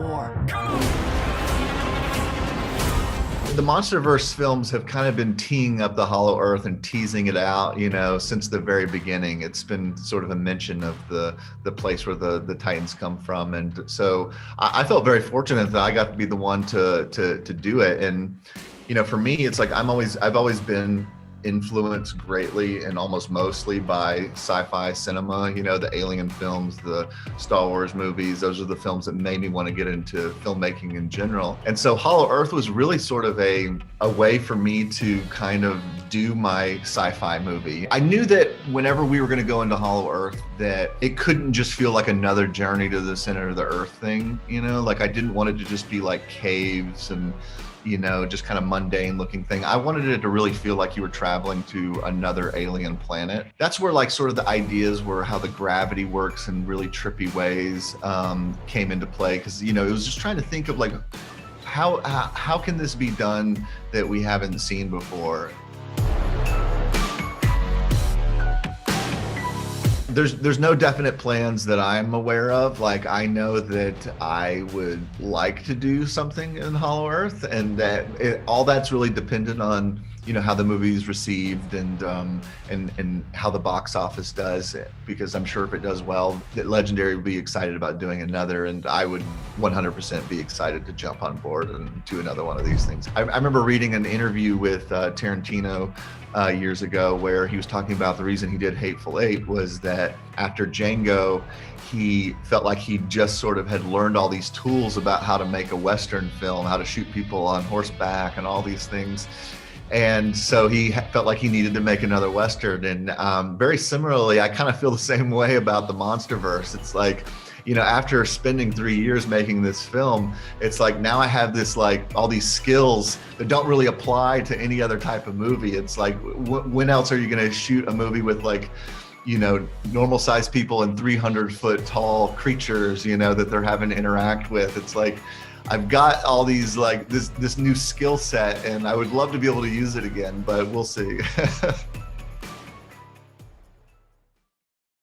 war. The MonsterVerse films have kind of been teeing up the Hollow Earth and teasing it out, you know, since the very beginning. It's been sort of a mention of the place where the Titans come from, and so I felt very fortunate that I got to be the one to do it. And you know, for me, it's like I've always been influenced greatly and almost mostly by sci-fi cinema, you know, the Alien films, the Star Wars movies. Those are the films that made me want to get into filmmaking in general. And so Hollow Earth was really sort of a way for me to kind of do my sci-fi movie. I knew that whenever we were going to go into Hollow Earth, that it couldn't just feel like another journey to the center of the earth thing, you know, like I didn't want it to just be like caves and, you know, just kind of mundane looking thing. I wanted it to really feel like you were traveling to another alien planet. That's where like sort of the ideas were how the gravity works in really trippy ways came into play. Cause you know, it was just trying to think of like, how can this be done that we haven't seen before? There's no definite plans that I'm aware of. Like I know that I would like to do something in Hollow Earth, and that all that's really dependent on, you know, how the movie is received and how the box office does. Because I'm sure if it does well, that Legendary would be excited about doing another, and I would 100% be excited to jump on board and do another one of these things. I remember reading an interview with Tarantino years ago where he was talking about the reason he did Hateful Eight was that after Django, he felt like he just sort of had learned all these tools about how to make a Western film, how to shoot people on horseback and all these things. And so he felt like he needed to make another Western. And very similarly, I kind of feel the same way about the MonsterVerse. It's like, you know, after spending 3 years making this film, it's like now I have this like all these skills that don't really apply to any other type of movie. It's like, when else are you going to shoot a movie with like, you know, normal sized people and 300-foot tall creatures, you know, that they're having to interact with? It's like, I've got all these like this new skill set, and I would love to be able to use it again, but we'll see.